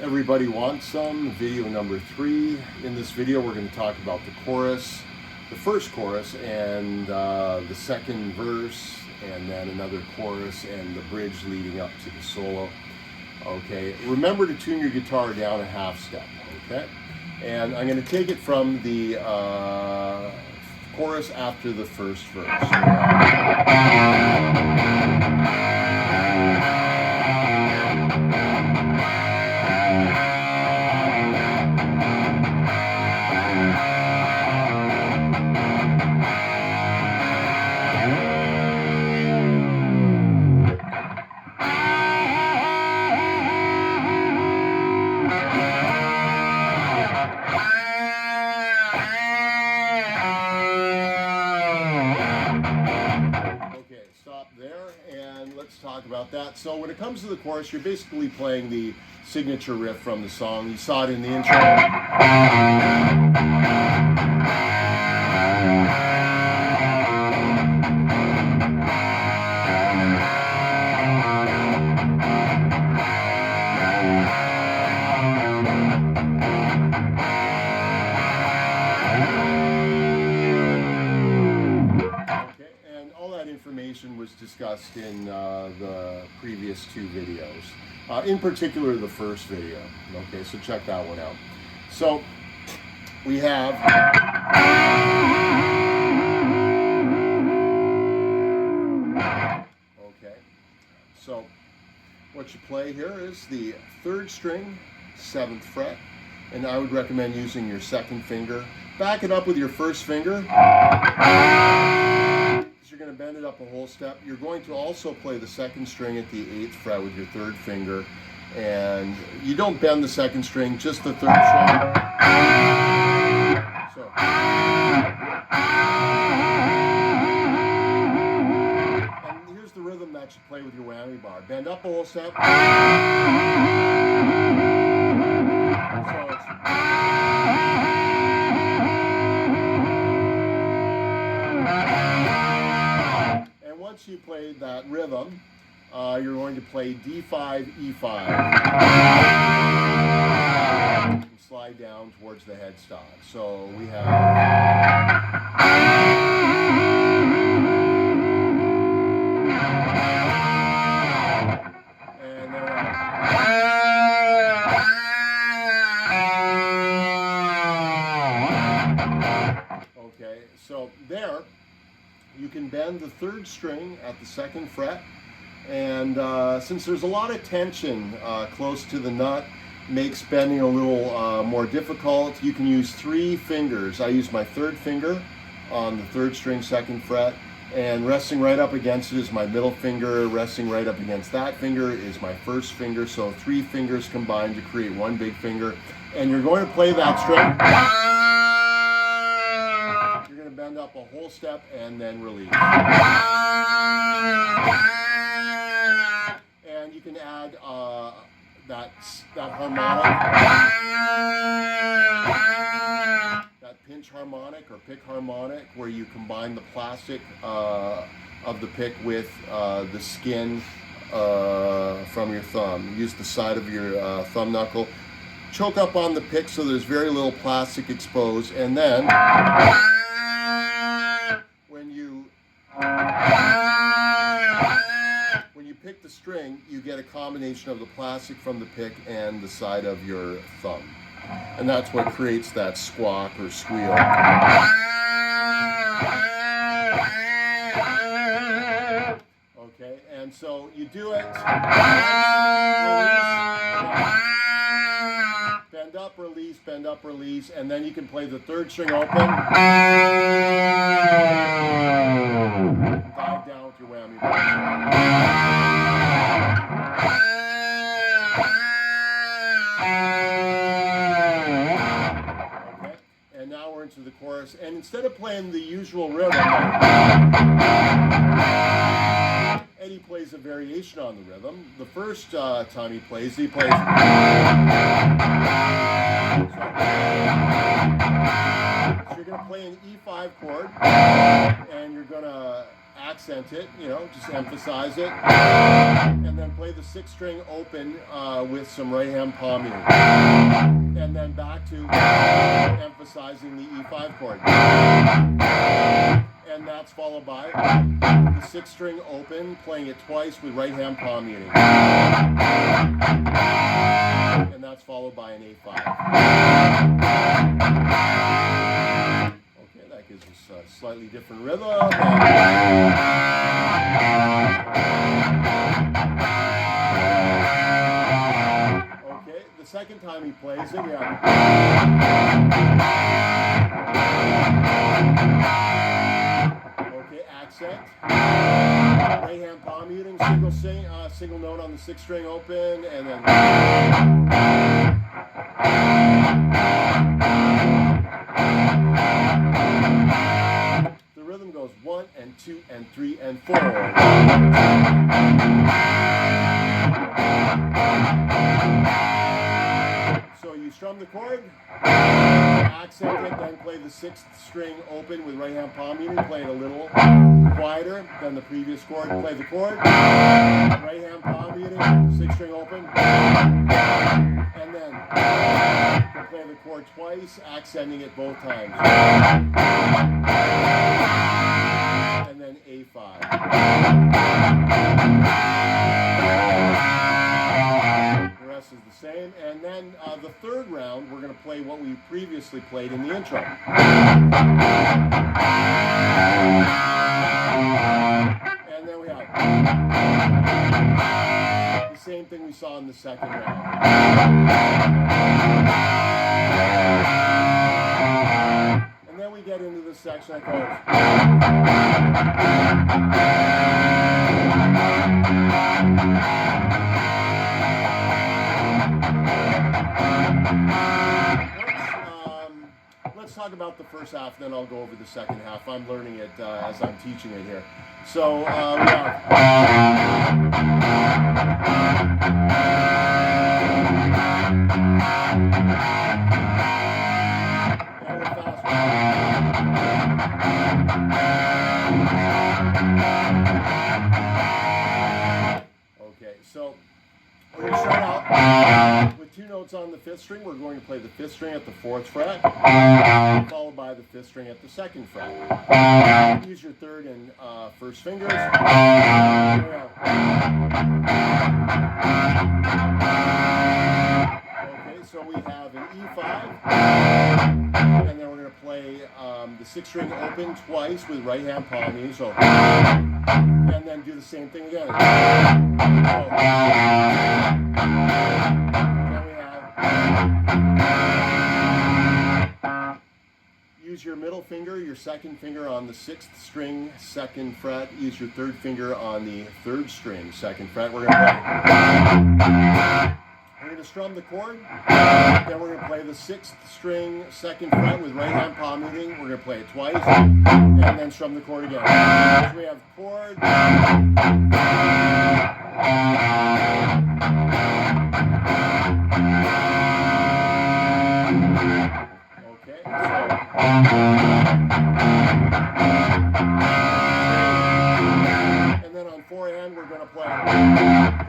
Everybody Wants Some, video number 3. In this video we're going to talk about the chorus, the first chorus, and the second verse, and then another chorus and the bridge leading up to the solo. Okay, remember to tune your guitar down a half step, okay? And I'm going to take it from the chorus after the first verse. Let's talk about that. So when it comes to the chorus, you're basically playing the signature riff from the song. You saw it in the intro. Information was discussed in the previous 2 videos, in particular the first video. Okay, so check that one out. So we have okay, so what you play here is the 3rd string, 7th fret, and I would recommend using your 2nd finger. Back it up with your 1st finger. You're going to bend it up a whole step. You're going to also play the 2nd string at the 8th fret with your 3rd finger, and you don't bend the 2nd string, just the 3rd string. So, and here's the rhythm that you play with your whammy bar. Bend up a whole step. So it's once you play that rhythm, you're going to play D5, E5, and slide down towards the headstock. So we have, and then okay, so there. You can bend the 3rd string at the 2nd fret, and since there's a lot of tension close to the nut, makes bending a little more difficult, you can use 3 fingers. I use my 3rd finger on the 3rd string, 2nd fret, and resting right up against it is my middle finger. Resting right up against that finger is my 1st finger, so 3 fingers combined to create 1 big finger. And you're going to play that string. Bend up a whole step and then release. And you can add that harmonic, that pinch harmonic or pick harmonic, where you combine the plastic of the pick with the skin from your thumb. Use the side of your thumb knuckle. Choke up on the pick so there's very little plastic exposed, and then when you pick the string, you get a combination of the plastic from the pick and the side of your thumb. And that's what creates that squawk or squeal. Okay, and so you do it. Bend up, release, and then you can play the 3rd string open. Dive down with your whammy bar. Okay, and now we're into the chorus, and instead of playing the usual rhythm, Eddie plays a variation on the rhythm. The first time he plays. So you're going to play an E5 chord, and you're going to accent it, you know, just emphasize it, and then play the 6th string open with some right hand palm muting, and then back to emphasizing the E5 chord, and that's followed by the 6th string open, playing it twice with right hand palm muting, and that's followed by an A5. Okay, that gives us a slightly different rhythm. Okay, the second time he plays it, yeah. Okay, accent. Right hand palm muting, single note on the 6th string open, and then. The rhythm goes 1 and 2 and 3 and 4. So you strum the chord, accent it, then play the 6th string open with right hand palm muting, play it a little quieter than the previous chord. Play the chord, right hand palm muting, 6th string open, and then play the chord twice, accenting it both times. And then A5. The rest is the same. And then the third round, we're going to play what we previously played in the intro. And then we have the same thing we saw in the second round. And then we get into this section that goes. Let's talk about the first half, then I'll go over the second half. I'm learning it as I'm teaching it here. So we have. Okay, so we're going to start out with 2 notes on the 5th string. We're going to play the 5th string at the 4th fret, followed by the 5th string at the 2nd fret. Use your 3rd and 1st fingers. Okay, so we have an E5, and then we're going to play the 6th string open twice with right hand palm muting. So, and then do the same thing again. Use your middle finger, your 2nd finger on the 6th string, 2nd fret. Use your 3rd finger on the 3rd string, 2nd fret. We're going to strum the chord. Then we're going to play the 6th string, 2nd fret with right hand palm muting. We're going to play it twice, and then strum the chord again. So we have chord. Okay, and then on forehand, we're going to play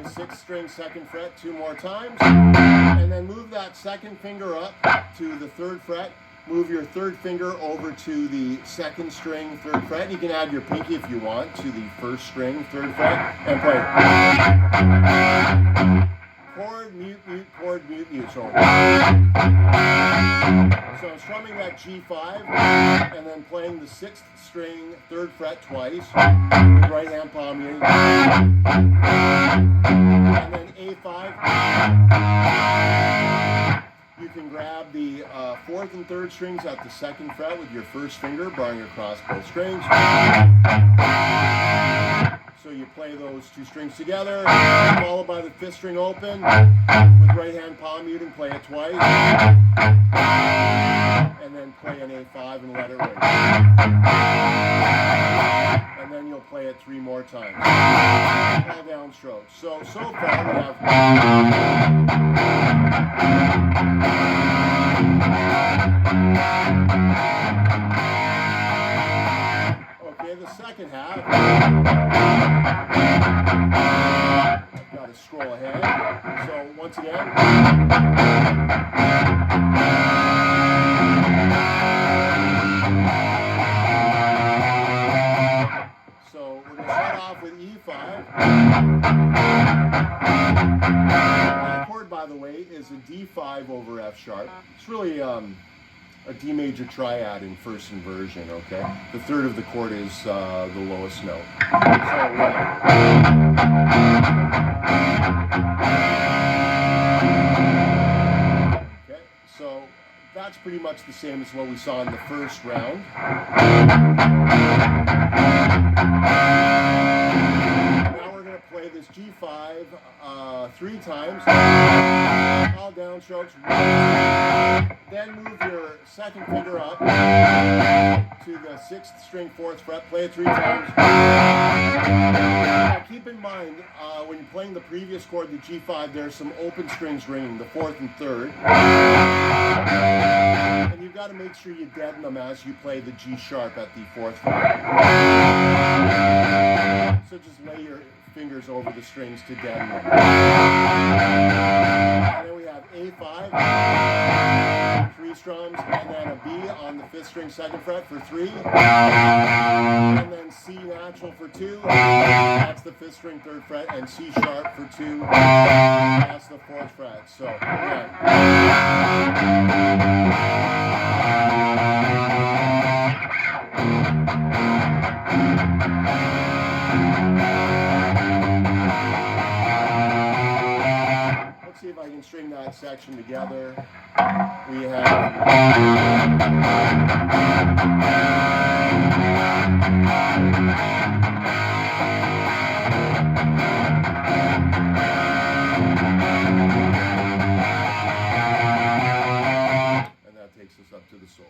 the 6th string, 2nd fret 2 more times, and then move that 2nd finger up to the 3rd fret. Move your 3rd finger over to the 2nd string, 3rd fret. You can add your pinky if you want to the 1st string, 3rd fret, and play chord, mute, mute, chord, mute, mute. So I'm strumming that G5 and then playing the 6th string, 3rd fret twice with right hand palm muting, and then A5. You can grab the 4th and 3rd strings at the 2nd fret with your 1st finger, barring across both strings. So you play those 2 strings together, followed by the 5th string open with right hand palm muting, play it twice, and then play an A5 and let it ring. And then you'll play it 3 more times. All downstrokes. So far we have. Okay, the second half. again. So we're going to start off with E5. That chord, by the way, is a D5 over F sharp. It's really a D major triad in first inversion, okay? The third of the chord is the lowest note. Okay, so that's pretty much the same as what we saw in the first round. Now we're going to play this G5 3 times, all downstrokes, then move your second finger up to the 6th string 4th fret, play it 3 times. Now keep in mind, when you're playing the previous chord, the G5, there's some open strings ringing, the 4th and 3rd. And you've got to make sure you deaden them as you play the G sharp at the 4th fret. So just lay your fingers over the strings to deaden them. And then we have A5, 3 strums, and then a B on the 5th string 2nd fret for 3, and then C natural for 2, that's the 5th string 3rd fret, and C sharp for 2, that's the 4th fret. So, yeah. Let's see if I can string that section together. We have and that takes us up to the solo.